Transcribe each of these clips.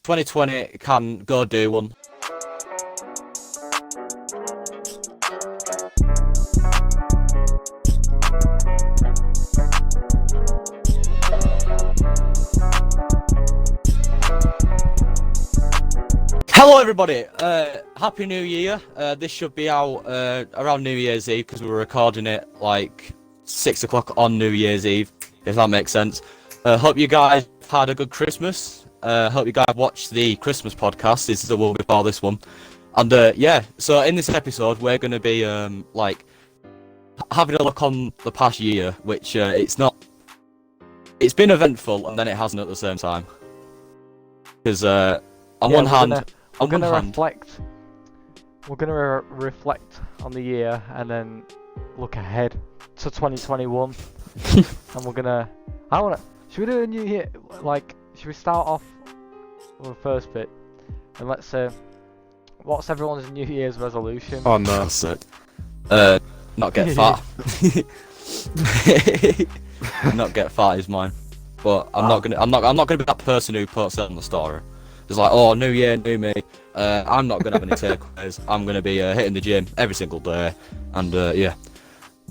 2020 can go do one. Hello everybody, Happy New Year. This should be out around New Year's Eve because we were recording it like 6 o'clock on New Year's Eve, if that makes sense. Hope you guys had a good Christmas. Hope you guys watched the Christmas podcast. This is the one before this one. And yeah, so in this episode we're going to be like having a look on the past year, which it's been eventful and then it hasn't at the same time. Because on one hand... We're gonna reflect on the year and then look ahead to 2021. And we're gonna. Should we do a new year? Like, should we start off with the first bit? And let's say, what's everyone's New Year's resolution? Oh no, that's it. Not get fat. Not get fat is mine. But I'm not gonna be that person who puts it on the story. It's like, oh, new year, new me. I'm not gonna have any takeaways. I'm gonna be hitting the gym every single day, and yeah,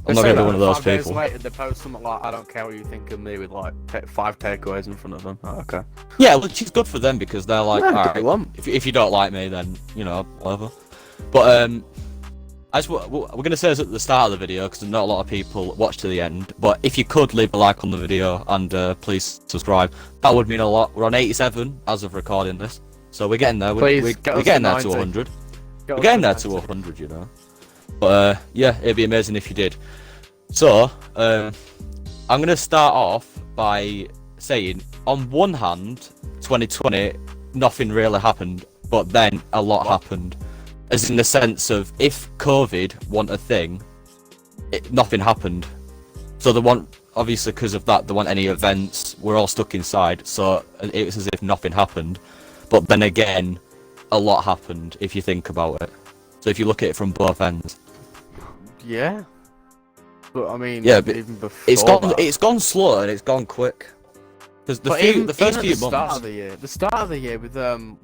I'm not gonna be one of those people. 5 days later, they post something like, "I don't care what you think of me," with like 5 takeaways in front of them. Oh, okay. Yeah, which is good for them because they're like, Yeah, all right, if you don't like me, then you know, whatever. But we're gonna say this at the start of the video because not a lot of people watch to the end. But if you could leave a like on the video and please subscribe, that would mean a lot. We're on 87 as of recording this, so we're getting there. We're getting there to 100. We're getting there to 100, you know. But yeah, it'd be amazing if you did. So I'm gonna start off by saying, on one hand, 2020, nothing really happened, but then a lot happened. As in the sense of, if COVID wasn't a thing, nothing happened. So they want, obviously because of that, there weren't any events, we're all stuck inside, so it was as if nothing happened. But then again, a lot happened, if you think about it. So if you look at it from both ends. Yeah. But I mean, yeah, but even before it's gone slow and it's gone quick. Because the first few months... the start of the year with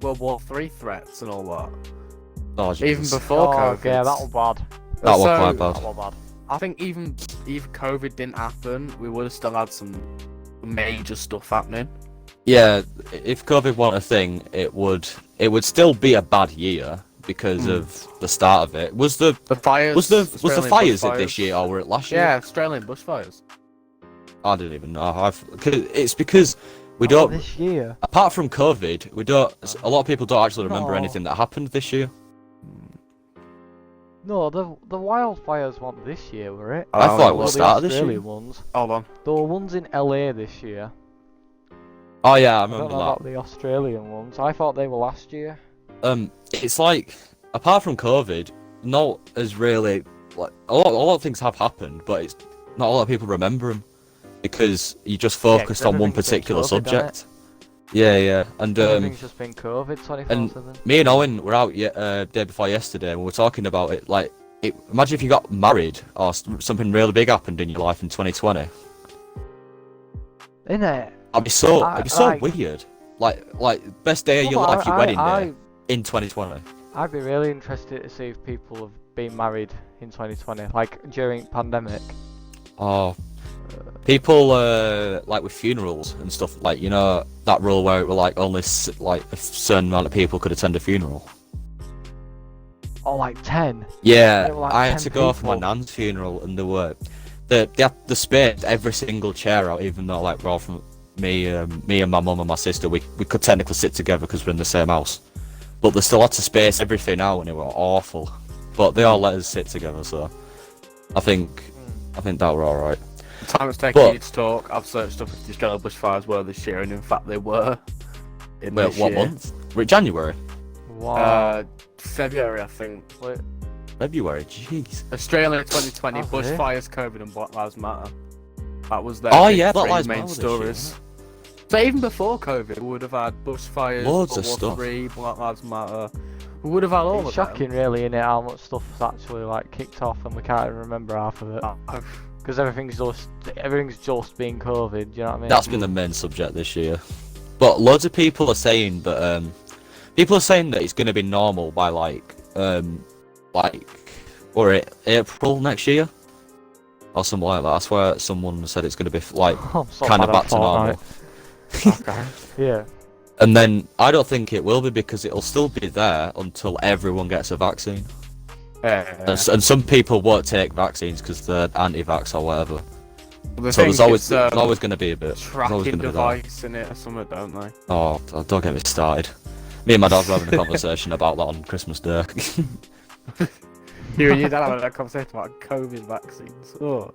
World War III threats and all that. Oh, even before COVID. Yeah, that was bad. That was quite bad. That was bad. I think even if COVID didn't happen, we would have still had some major stuff happening. Yeah, if COVID wasn't a thing, it would still be a bad year because of the start of it. Was the fires? Was the fires this year or were it last year? Yeah, Australian bushfires. I didn't even know. It's because we don't. This year. Apart from COVID, we don't. A lot of people don't actually remember anything that happened this year. No, the wildfires weren't this year, were it? I thought it was the start of this year. Ones. Hold on. There were ones in LA this year. Oh yeah, I I remember don't know that. about the Australian ones. I thought they were last year. It's like, apart from COVID, not as really like a lot of things have happened, but it's not a lot of people remember them because you just focused on one particular subject. Yeah, and everything's just been COVID 24/7. And me and Owen were out day before yesterday, and we were talking about it. Like, imagine if you got married or something really big happened in your life in 2020. Innit? It'd be so weird. Like best day of your life, your wedding day in 2020. I'd be really interested to see if people have been married in 2020, like during pandemic. Oh. People like with funerals and stuff, like, you know, that rule where it were like only like a certain amount of people could attend a funeral. Oh, like 10? Yeah, Like I had 10 to go for my people. nan's funeral, and they had the space every single chair out, even though like we're all from me and my mum and my sister, we could technically sit together because we're in the same house, but they still had to space everything out, and it was awful. But they all let us sit together, so I think that were all right. The time it's taking you to talk, I've searched up if the Australian bushfires were this year, and in fact they were. Wait, what month? Were it January? Wow. February, I think. Wait. February, jeez. Australia 2020, Oh, bushfires, COVID, and Black Lives Matter. That was their Black Lives main Matter this stories. year, So even before COVID, we would have had bushfires, Loads of World stuff. War III, Black Lives Matter. We would have had all It's of shocking, really, innit, how much stuff's actually like kicked off, and we can't even remember half of it. them. Because everything's just been COVID. Do you know what I mean? That's been the main subject this year. But loads of people are saying that People are saying that it's going to be normal by or April next year, or something like that. I swear someone said it's going to be like I'm so kind of bad at back to normal. Okay. Yeah. And then I don't think it will be because it'll still be there until everyone gets a vaccine. And some people won't take vaccines because they're anti-vax or whatever. Well, So there's always it's, going to be a bit. There's always tracking going to be that. device in it or something, don't they? Oh, don't get me started. Me and my dad were having a conversation about that on Christmas Day. You and your dad having a conversation about COVID vaccines. Oh.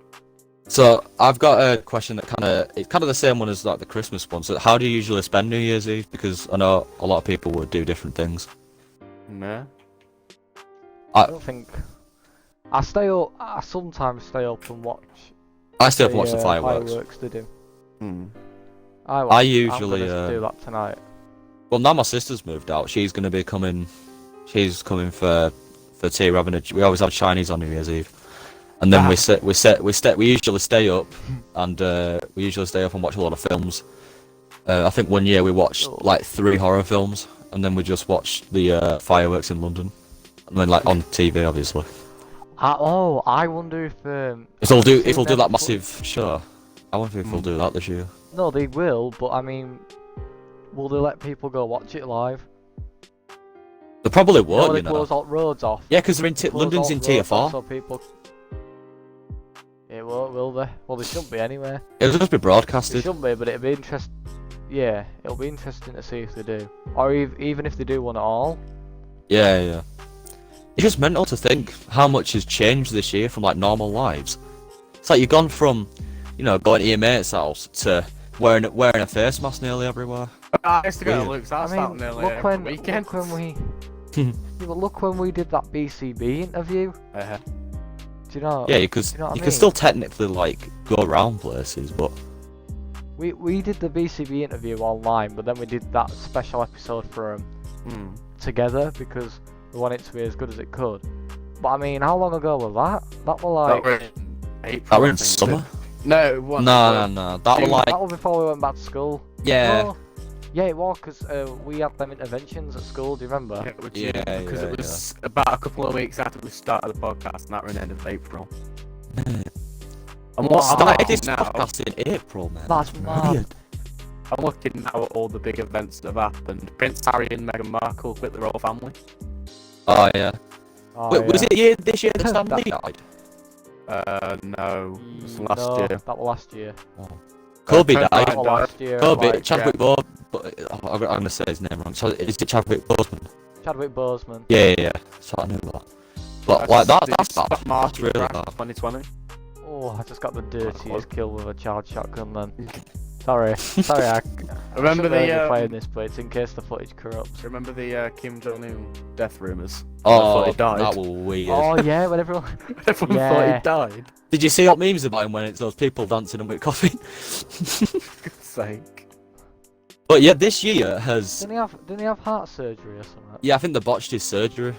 So I've got a question that it's kind of the same one as like the Christmas one. So how do you usually spend New Year's Eve? Because I know a lot of people would do different things. No. I don't think. I sometimes stay up and watch. I still have to watch the fireworks. Fireworks they do. Hmm. I usually I'm gonna do that tonight. Well, now my sister's moved out. She's gonna be coming. She's coming for tea. We always have Chinese on New Year's Eve, and then we usually stay up, and we usually stay up and watch a lot of films. I think one year we watched like 3 horror films, and then we just watched the fireworks in London, and then like on TV, obviously. I wonder if If they'll do that massive show. I wonder if they'll do that this year. No, they will, but I mean, will they let people go watch it live? They probably won't, They close all roads off. Yeah, because they're in London's in Tier 4. So people. It won't, will they? Well, they shouldn't be anyway. It'll just be It broadcasted. shouldn't be, but it'll be interesting. Yeah, it'll be interesting to see if they do, or even if they do one at all. Yeah. It's just mental to think how much has changed this year from like normal lives. It's like you've gone from, going to your mate's house to wearing a face mask nearly everywhere. I used to go to Weird. Luke's house out nearly look every when weekend. look when we did that BCB interview. Uh-huh. Do you know? Yeah, because do you know what I you mean? can still technically like go around places, but We did the BCB interview online, but then we did that special episode for together because we wanted it to be as good as it could. But I mean, how long ago was that? That was like. That were in April. that were I in think, summer. No, it wasn't. No. That was like That was before we went back to school. yeah. No. Yeah, it was because we had them interventions at school. Do you remember? Because it was about a couple of weeks after we started the podcast, and that were in the end of April. And Wow. what Started this now? podcast in April, man. That's mad. weird. I'm looking now at all the big events that have happened. Prince Harry and Meghan Markle quit the royal family. Oh yeah. Oh, Wait, was yeah. it this year that Stan Lee died? No, it was last No, year. That was last year. Kobe Kobe died. That was last year. Kobe, like, Chadwick I'm gonna say his name wrong. So is it Chadwick Boseman? Chadwick Boseman. Yeah. So I knew that. But like that's bad. Scott That's really Craft, bad. 2020. Oh, I just got the close. dirtiest kill with a charged shotgun then. Sorry, I Remember shouldn't really be the playing this, but it's in case the footage corrupts. remember the Kim Jong Un death rumors? Oh, he died. that was weird. Oh yeah, when everyone. Everyone Yeah. thought he died. Did you see what memes about him when it's those people dancing and with coffee? For God's sake. But yeah, this year has. Didn't he have heart surgery or something? Yeah, I think they botched his surgery.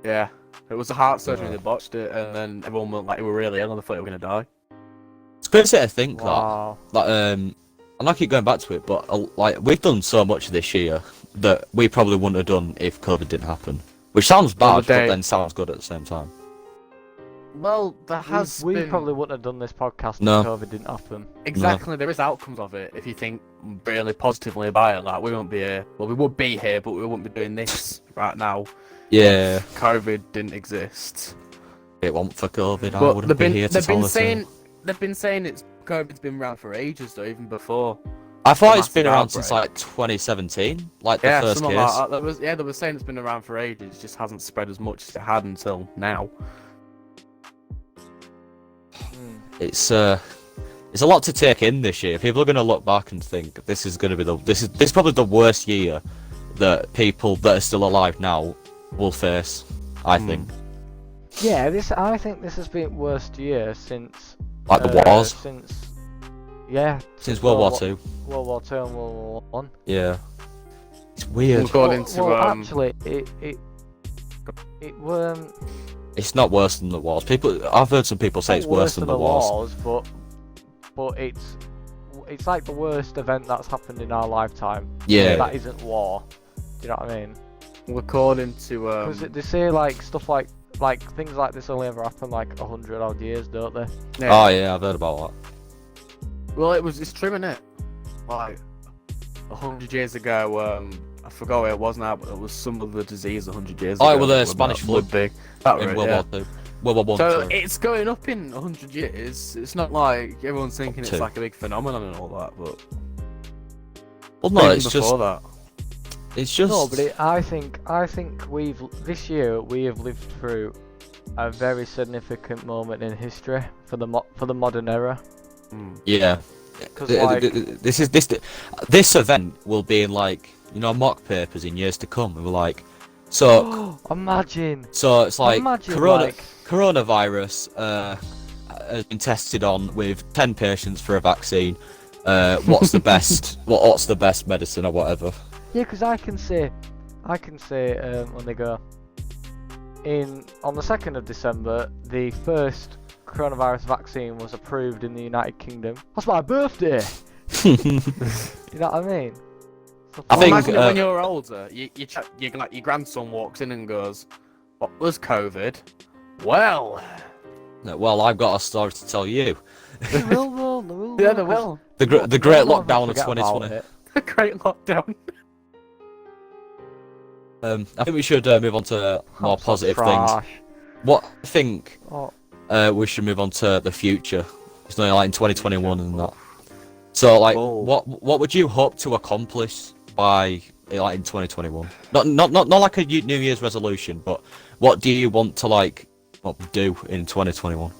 Yeah. It was a heart surgery, Yeah. they botched it, and then everyone went like they were really ill and they thought they were gonna die. It's crazy to think Wow. that. And I keep going back to it, but like we've done so much this year that we probably wouldn't have done if COVID didn't happen. Which sounds Well, bad, the day- but then sounds good at the same time. Well, there has We been... probably wouldn't have done this podcast No. if COVID didn't happen. Exactly, there is outcomes of it if you think really positively about it. Like, we won't be here. Well, we would be here, but we wouldn't be doing this right now. Yeah, If COVID didn't exist. it wasn't for COVID. I But wouldn't be here to tell the tale. they've been saying COVID's been around for ages, though, even before. I thought a it's been massive around since outbreak. like 2017, like the Yeah, first something case. like that. They were saying it's been around for ages, just hasn't spread as much as it had until now. It's a lot to take in this year. People are going to look back and think this is going to be this is probably the worst year that people that are still alive now will face. I think, Yeah, I think this has been worst year since like the wars since World War Two. World War Two and World War One. Yeah, it's weird. According to actually, it weren't. It's not worse than the wars. I've heard some people say it's worse than the wars. But it's like the worst event that's happened in our lifetime. Yeah. That isn't war. Do you know what I mean? Well, according to Because they say like stuff like things like this only ever happen like 100 odd years, don't they? Oh yeah, I've heard about well, it's true, innit? Like 100 years ago, I forgot what it was now, but it was some of the disease 100 years that. ago. Oh, well, the that Spanish would flu be that in right, World yeah. War Two. World War One. So sorry. it's going up in 100 years. It's not like everyone's thinking Two. it's like a big phenomenon and all that, but Well, no, even it's before just. that. It's just. No, but I think this year we have lived through a very significant moment in history for the modern era. Yeah. Because like, This event will be in like mock papers in years to come. And we're like, so imagine. so it's like Imagine, coronavirus has been tested on with 10 patients for a vaccine. What's the best? What's the best medicine or whatever? Yeah, because I can say when they go on the 2nd of December, the first coronavirus vaccine was approved in the United Kingdom. That's my birthday. You know what I mean? I think, Imagine when you're older, your grandson walks in and goes, "What was COVID?" Well, I've got a story to tell you. They will. yeah, they will. The great lockdown of 2020. A great lockdown. I think we should move on to more positive things. What I think we should move on to the future. It's not like in 2021 and that. So like, what would you hope to accomplish by like in 2021? Not like a New Year's resolution, but what do you want to do in 2021?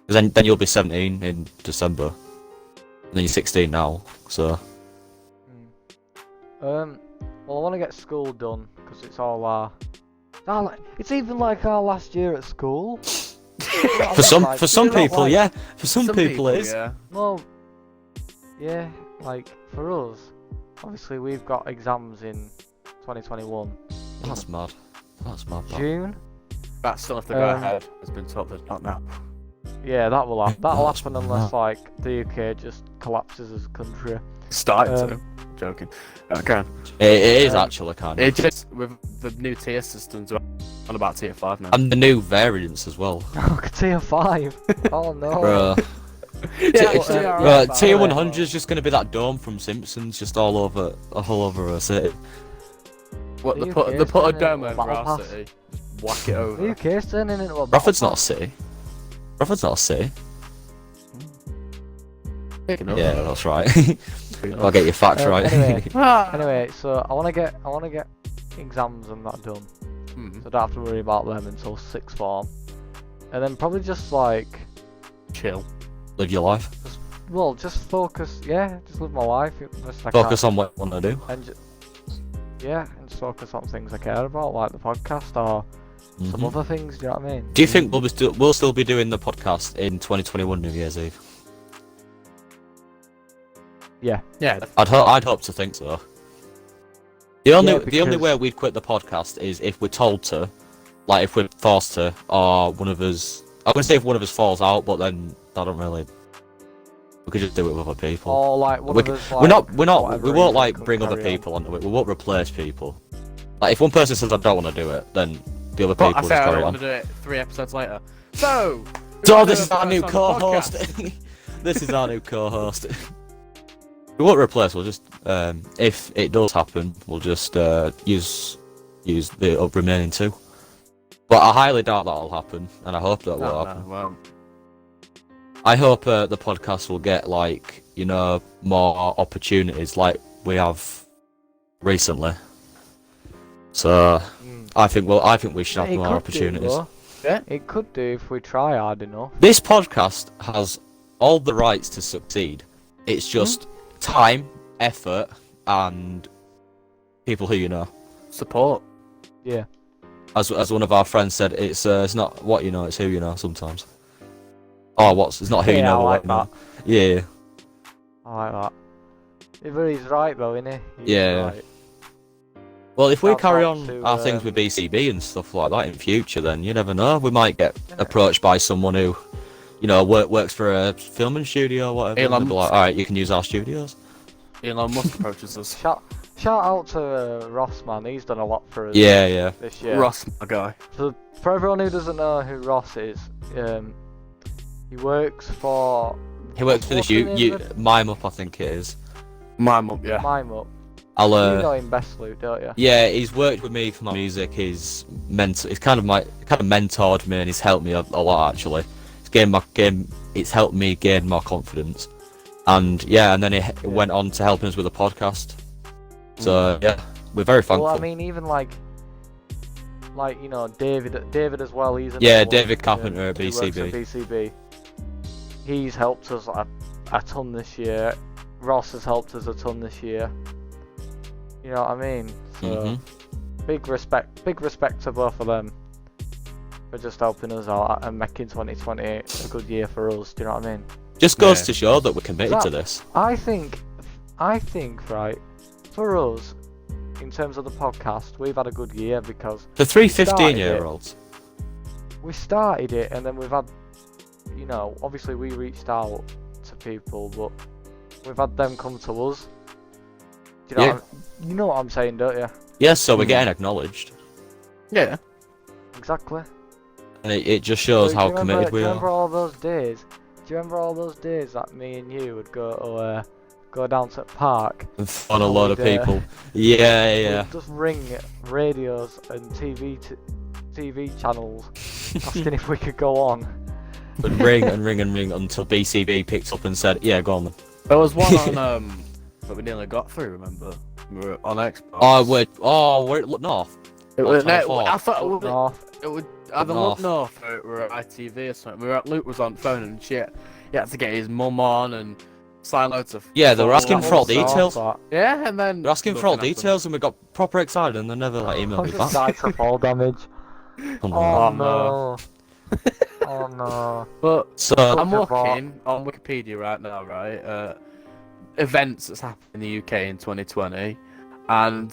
Because then you'll be 17 in December, and then you're 16 now. So. Well, I want to get school done because it's all it's even like our last year at school. For some people, yeah. For some people, it is. Yeah. Well, yeah, like for us, obviously we've got exams in 2021. That's mad. That's mad. June. That still have to go ahead. It's been told that not now. Yeah, that'll happen unless like the UK just collapses as a country. Starting to. Joking. Okay. It is actually kind of. It just with the new tier systems, we're on about tier 5 now. And the new variants as well. Oh, tier 5. Oh no. Bruh. Yeah, Tier 100 is just gonna be that dome from Simpsons, just all over a city. What The they UK put a is dome turning over into a our battle city, whack it over. The UK's turning into a Bradford's battle not a city. Bradford's not a city. Yeah, that's right. I'll get your facts right. Anyway, so I wanna get exams and that done. So I don't have to worry about them until 6th form. And then probably just like chill. Live your life. Just focus, just live my life. Focus on what you want to do. And and just focus on things I care about, like the podcast or some other things. Do you know what I mean? Do you think we'll still be doing the podcast in 2021 New Year's Eve? Yeah. I'd hope to think so. The only because way we'd quit the podcast is if we're told to, like if we're forced to, or one of us. I'm gonna say if one of us falls out, but then I don't really. We could just do it with other people. Or like one of us, we whatever won't reason like couldn't bring other carry on. people onto it. We won't replace people. Like if one person says I don't want to do it, then the other But people I just say I carry don't on. want to do it 3 episodes later. So. So this is our new co-host. This is our new co-host. We won't replace. We'll just if it does happen, we'll just use the remaining 2. But I highly doubt that'll happen, and I hope that will happen. Well. I hope the podcast will get more opportunities like we have recently. So I think we should have more opportunities. It could do if we try hard enough. This podcast has all the rights to succeed. It's just time, effort, and people who you know. Support. Yeah. As one of our friends said, it's not what you know, it's who you know sometimes. Oh, it's not who you know, I like but that. Yeah. I like that. But he's right though, isn't he? Yeah. Right. Well, if we Shout carry out on to, our things with BCB and stuff like that in future, then you never know. We might get approached by someone who, works for a filming studio or whatever. Elon They'll be like, all right, you can use our studios. Elon Musk approaches us. shout out to Ross, man. He's done a lot for us Yeah. this year. Ross, my guy. So, for everyone who doesn't know who Ross is, he works for. He works for this what's the name of it? Mime Up, I think it is. My mum, yeah. Mime Up. I'll You know him best, Luke, don't you? Yeah, he's worked with me for my music. He's kind of mentored me, and he's helped me a lot actually. It's helped me gain more confidence, and yeah, and then he went on to helping us with the podcast. So yeah, we're very thankful. Well, I mean, even like you know, David as well. He's David Carpenter at who works BCB. at BCB. He's helped us a ton this year. Ross has helped us a ton this year. You know what I mean? So big respect to both of them for just helping us out and making 2020 a good year for us. Do you know what I mean? Just goes to show that we're committed to this. I think right, for us, in terms of the podcast, we've had a good year because For three 15-year-olds. we started it and then we've had, you know, obviously we reached out to people, but we've had them come to us. Do you know, you know what I'm saying, don't you? Yes, so we're getting acknowledged. Yeah. Exactly. And it just shows So how do you committed remember, we do you are. remember all those days? Do you remember all those days that me and you would go down to the park? And fun a lot of people. Yeah. We'd just ring radios and TV channels asking if we could go on. But ring until BCB picked up and said, "Yeah, go on then." There was one on that we nearly got through. Remember? We were on Xbox. We're north. It was, Top no, four. I thought North. it would either North. look north or we were at ITV or something. Luke was on phone and shit. He had to get his mum on and sign loads of. Yeah, they were asking for all North, details. that. Yeah, and then They're asking for all nothing happened. details, and we got proper excited, and they never emailed me Just back. died to fall damage. Come Oh on. no. Oh no. But So I'm Talk about- looking on Wikipedia right now, right? Events that's happened in the UK in 2020, and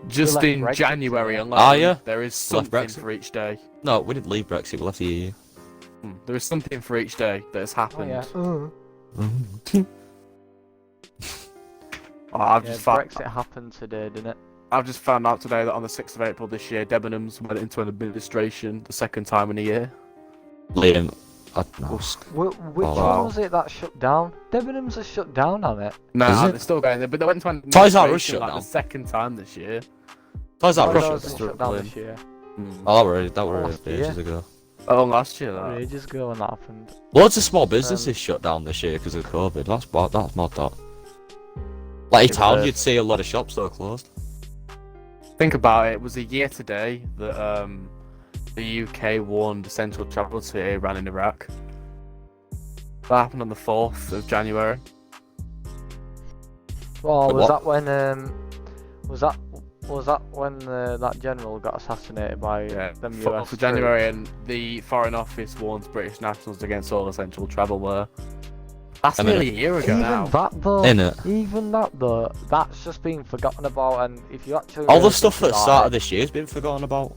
just left in Brexit January today. alone, Ah, yeah. there is Left something Brexit. for each day. no, we didn't leave Brexit. We left the EU. There is something for each day that has Oh happened. yeah. I've Yeah, just found, Brexit happened today, didn't it? I've just found out today that on the 6th of April this year, Debenhams went into an administration the second time in a year. Liam, I don't know. Which Oh, one wow. was it that shut down? Debenhams has shut down on it. No, Is it? they're still going there, but they went into an Toys R Us administration shut like down. the second time this year. Toys R Oh, Us no, shut it's down. shut down this year. Oh, that were Last ages year. ago. Oh, last year that. Ages ago when that happened. Loads of small businesses shut down this year because of COVID. That's mad. That. Like in town, you'd see a lot of shops that are closed. Think about it. It was a year today that the UK warned essential travel to Iran in Iraq. That happened on the 4th of January. Well, The was what? that when was that when that general got assassinated by Yeah, them 4th US of January, and the Foreign Office warns British nationals against all essential travel there. That's I mean, nearly a year ago Even now. that though, Innit? that's just been forgotten about. And if you actually All really the stuff think that about started it, this year has been forgotten about.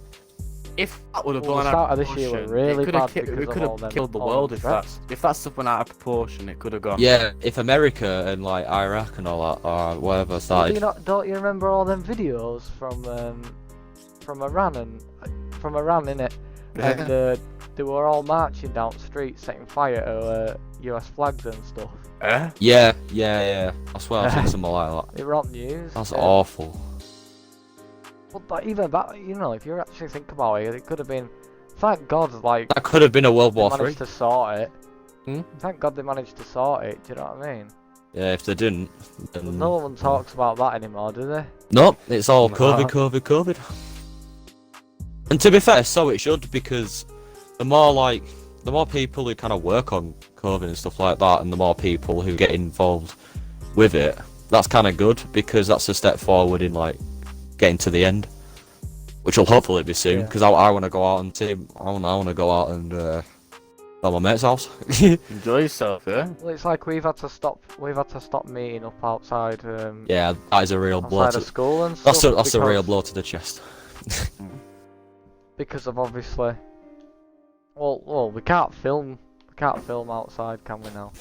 If that would have Well, gone the out start of of this year were proportion, really it could bad have, because we of could all have them- killed the all world them if that stuff went out of proportion. It could have gone. Yeah, if America and like Iraq and all that or whatever Well, started. don't you remember all them videos from Iran innit? And they were all marching down the street, setting fire to US flags and stuff. Yeah. I swear I've seen something like that. They were on news. That's yeah. awful. But even that, you know, if you actually think about it, it could have been. Thank God, like That could have been a World they War Three. managed to sort it. Hmm? Thank God they managed to sort it. Do you know what I mean? Yeah, if they didn't, But then no one talks about that anymore, do they? nope, it's all No. COVID. And to be fair, so it should, because the more people who kind of work on COVID and stuff like that, and the more people who get involved with it, that's kind of good, because that's a step forward in like getting to the end, which will hopefully be soon. Yeah. Because I want to go out and I want to go out and at my mate's house. Enjoy yourself, yeah. Well, it's like we've had to stop meeting up outside. Yeah, that is a real blow. Outside of school and stuff. That's a real because- blow to the chest. Because of obviously. Well, we can't film outside, can we now?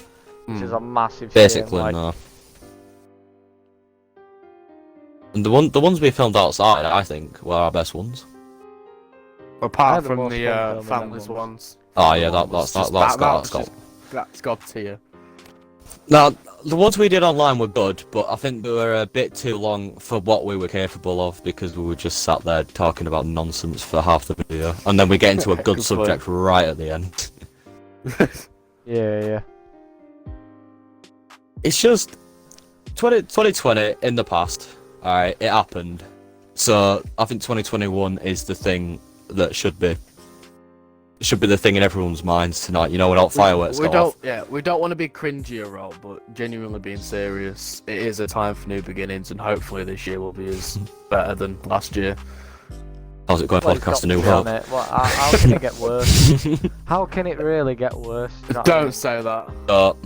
Which is a massive shame. Basically, like, no. And the ones we filmed outside, I think, were our best ones. I Apart had the from most the fun filming them families ones. ones. Oh yeah, that's God tier. Now, the ones we did online were good, but I think they were a bit too long for what we were capable of because we were just sat there talking about nonsense for half the video, and then we get into a good Good subject right at the end. Yeah. It's just 2020 in the past. Alright, it happened. So I think 2021 is the thing that should be the thing in everyone's minds tonight. You know, without fireworks we go don't. off. Yeah, we don't want to be cringy or all, but genuinely being serious, it is a time for new beginnings, and hopefully this year will be as better than last year. How's it going, Well, it's got podcast? A to New be Hope. on it. Well, how can it get worse? How can it really get worse? Do you know what I mean? Don't say that. Oh.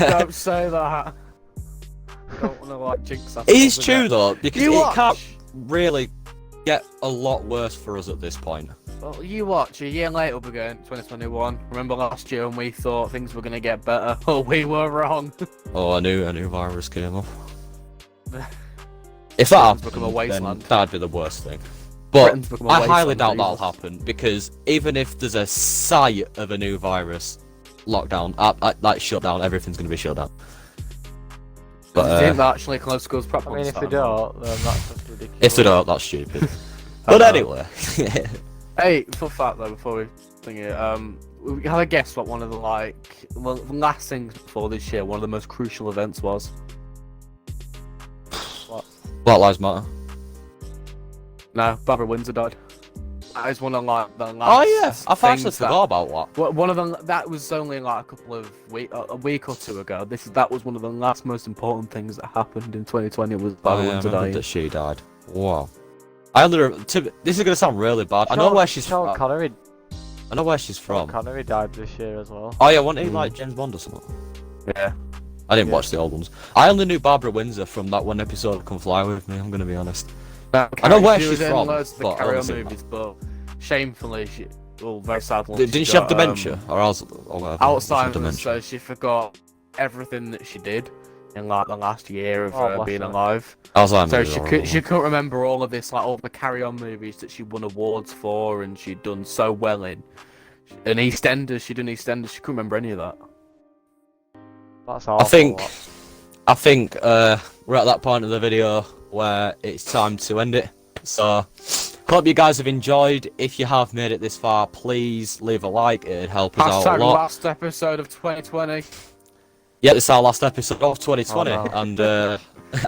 Don't say that. Don't want to like jinx us. It is true though, because You it watch. can't really get a lot worse for us at this point. Well, you watch. A year later, we're going 2021. Remember last year when we thought things were going to get better? Oh, we were wrong. Oh, a new virus came up. If that Britain's become a happened, then wasteland. that'd be the worst thing. But Britain's become a I highly wasteland, doubt that'll Jesus. happen because even if there's a sight of a new virus, lockdown, like shut down, everything's going to be shut down. Do you But think that actually close schools I properly? mean, if they don't, then that's just ridiculous. if they don't, that's stupid. But anyway, Hey, fun fact though, before we think it, we have a guess what one of the the last things before this year, one of the most crucial events was. Black Lives Matter. No, Barbara Windsor died. That is one of the last. Oh yeah, I've actually things forgot about that. One of them that was only like a couple of a week or two ago. That was one of the last most important things that happened in 2020 was Oh Barbara yeah, I Windsor remember dying. that she died. Wow. This is gonna sound really bad. I know where she's Sean from. Connery. I know where she's Sean from. Connery died this year as well. Oh yeah, wasn't he like James Bond or something? Yeah. I didn't Yeah. watch the old ones. I only knew Barbara Windsor from that one episode of Come Fly With Me, I'm gonna be honest. I know where she she's was in from, loads of the but I Carry On haven't seen movies, but shamefully, very sadly, Didn't she have dementia? Or else, or whatever. Alzheimer's, Dementia. so she forgot everything that she did in like the last year of Oh, her bless being her. alive. Alzheimer's So is she horrible. couldn't remember all of this, like all the Carry On movies that she won awards for and she'd done so well in. And EastEnders, she done EastEnders, she couldn't remember any of that. That's awful. I think we're at that point of the video where it's time to end it. So, hope you guys have enjoyed. If you have made it this far, please leave a like. It'd help us out a Hashtag lot. last episode of 2020. Yeah, this is our last episode of 2020, Oh, no. and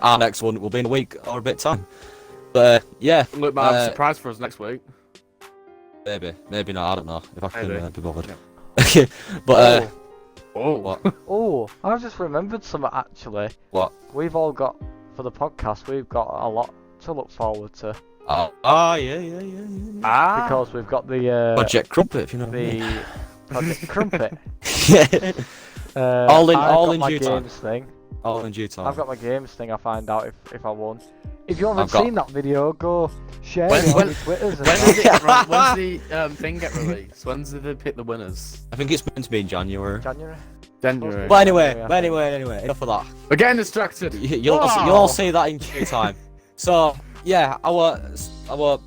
our next one will be in a week or a bit time. But yeah, Look, might have a surprise for us next week. maybe not. I don't know if I can Maybe. be bothered. But Oh. what? Oh, I've just remembered something actually. What? We've all got, for the podcast, we've got a lot to look forward to. Yeah. Ah. Because we've got the Project Crumpet, if you know what I mean. the Project Crumpet. All in- I've all got in my due time. games thing. All in due time. I've got my games thing. I find out if I won. If you haven't I've got- seen that video, go share When- it on when- your Twitters. And When's that. the thing get released? When's they pick the winners? I think it's meant to be in January. January. January. But anyway, Yeah, I think. enough of that. We're getting distracted. You'll Wow. you'll all see that in due time. So yeah, I won't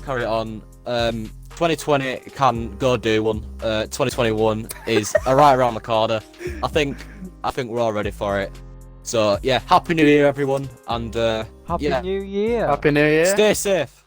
carry it on. 2020 can go do one. 2021 is right around the corner. I think we're all ready for it. So yeah, happy New Year everyone, and Happy yeah. New Year. Happy New Year. Stay safe.